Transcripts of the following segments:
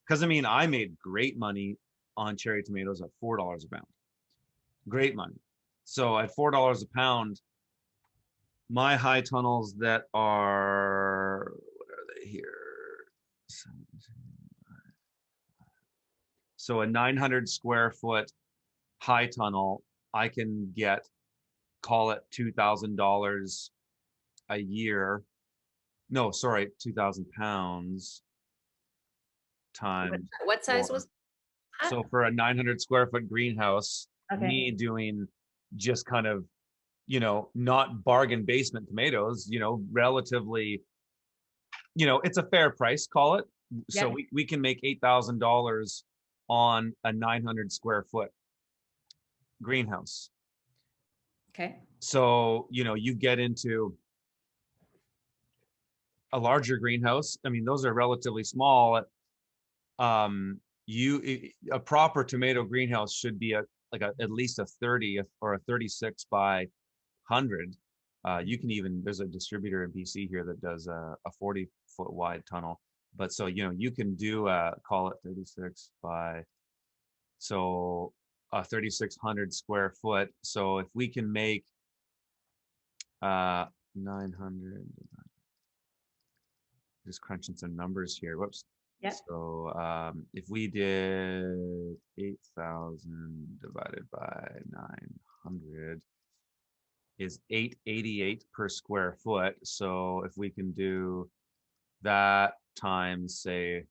Because I mean, I made great money on cherry tomatoes at $4 a pound. Great money. So at $4 a pound, my high tunnels that are, what are they here? So a 900 square foot high tunnel, I can get, call it $2,000 a year. No, sorry, 2,000 pounds times What size four. was that? So for a 900 square foot greenhouse, Okay. me doing just kind of, not bargain basement tomatoes, relatively, it's a fair price, call it. So Yeah. we can make $8,000 on a 900 square foot greenhouse. Okay. So, you get into a larger greenhouse. I mean, those are relatively small. A proper tomato greenhouse should be at least a 30 or a 36 by 100. You can even, there's a distributor in BC here that does a 40-foot wide tunnel. But so, you can do call it 36 by, so a 3,600 square foot. So if we can make 900, just crunching some numbers here. Whoops. Yeah. So if we did 8,000 divided by 900 is 888 per square foot. So if we can do that times say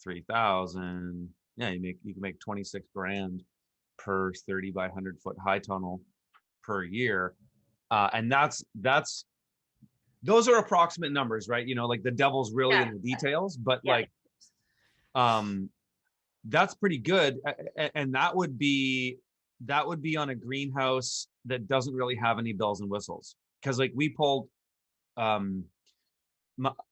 3,000, yeah, you can make 26 grand per 30 by 100 foot high tunnel per year. And those are approximate numbers, right? Like the devil's really in the details, but Yeah. that's pretty good. And that would be on a greenhouse that doesn't really have any bells and whistles. Because like we pulled, I've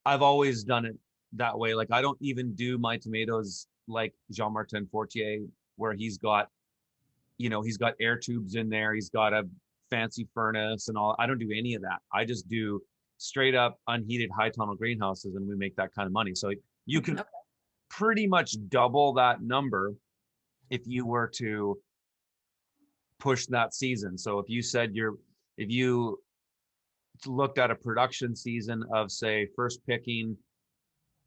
always done it that way. Like I don't even do my tomatoes like Jean-Martin Fortier, where he's got air tubes in there. He's got a fancy furnace and all. I don't do any of that. I just do straight up unheated high tunnel greenhouses, and we make that kind of money. So you can pretty much double that number if you were to push that season. So if you looked at a production season of say first picking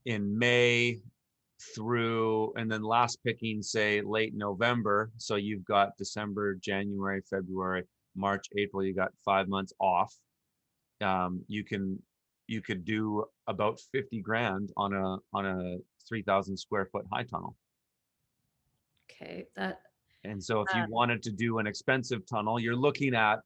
in May through, and then last picking say late November, so you've got December, January, February, March, April, you got 5 months off. You could do about 50 grand on a 3,000 square foot high tunnel. Okay. And so if you wanted to do an expensive tunnel, you're looking at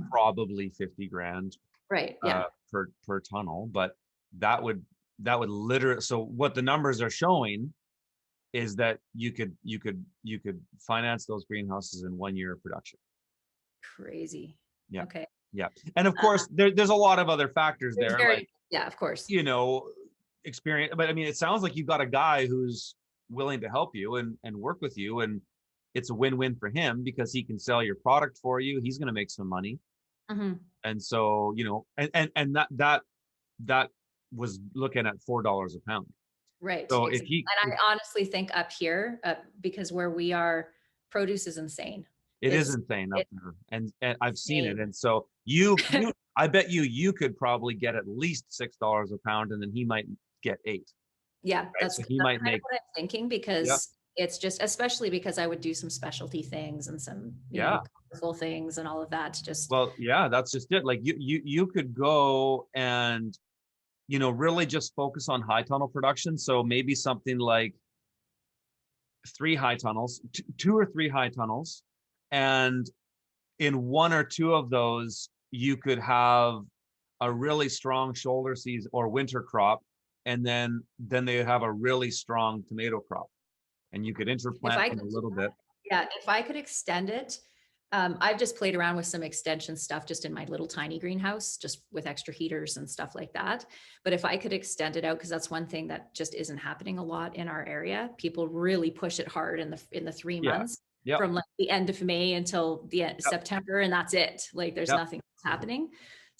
probably 50 grand right. Yeah. per tunnel. But that would literally, so what the numbers are showing is that you could finance those greenhouses in 1 year of production. Crazy. Yeah. Okay. Yeah. And of course there's a lot of other factors there. Like, yeah, of course. Experience. But I mean, it sounds like you've got a guy who's willing to help you and work with you, and it's a win-win for him because he can sell your product for you. He's going to make some money. Mm-hmm. And so, and that was looking at $4 a pound. Right. So exactly. And I honestly think up here, because where we are, produce is insane. It is insane up there, and I've seen it. And so I bet you could probably get at least $6 a pound, and then he might get 8. Yeah, right? So he might make what I'm thinking, because it's just, especially because I would do some specialty things and some colorful things and all of that. That's just it. Like you could go and really just focus on high tunnel production. So maybe something like 3 high tunnels, 2 or 3 high tunnels. And in 1 or 2 of those, you could have a really strong shoulder season or winter crop. And then they have a really strong tomato crop. And you could interplant them a little bit. Yeah, if I could extend it, I've just played around with some extension stuff just in my little tiny greenhouse, just with extra heaters and stuff like that. But if I could extend it out, because that's one thing that just isn't happening a lot in our area. People really push it hard in the 3 months from like the end of May until the end of September, and that's it. Like there's nothing happening.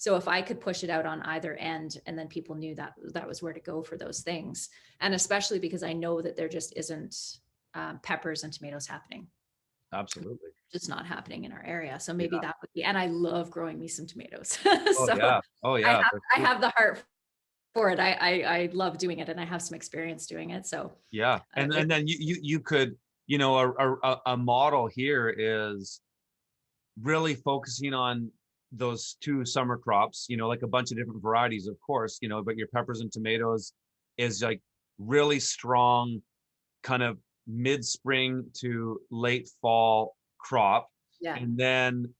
So if I could push it out on either end, and then people knew that that was where to go for those things. And especially because I know that there just isn't peppers and tomatoes happening. Absolutely. Just not happening in our area. So maybe Yeah. that would be, and I love growing me some tomatoes. Oh So yeah. Oh yeah. I have the heart for it. I love doing it, and I have some experience doing it. So Yeah. And then you could, you know, a model here is really focusing on those two summer crops, you know, like a bunch of different varieties, of course, you know, but your peppers and tomatoes is like really strong kind of mid-spring to late fall crop. yeah, And then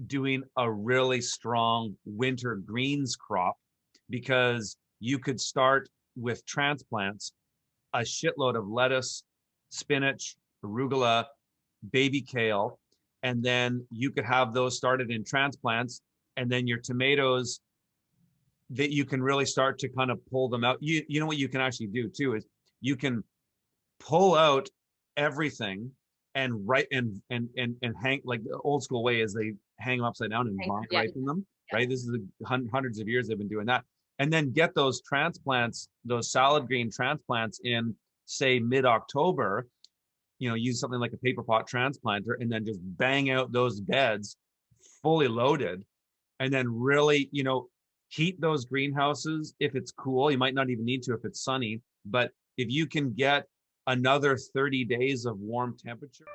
doing a really strong winter greens crop, because you could start with transplants, a shitload of lettuce, spinach, arugula, baby kale, and then you could have those started in transplants, and then your tomatoes that you can really start to kind of pull them out. You know what you can actually do too is you can pull out everything and write and hang, like the old school way is they hang them upside down and bind yeah, ripen them, yeah, right? This is hundreds of years they've been doing that. And then get those transplants, those salad green transplants in, say, mid-October, you know, use something like a paper pot transplanter and then just bang out those beds fully loaded. And then really, you know, heat those greenhouses if it's cool. You might not even need to if it's sunny, but if you can get another 30 days of warm temperature.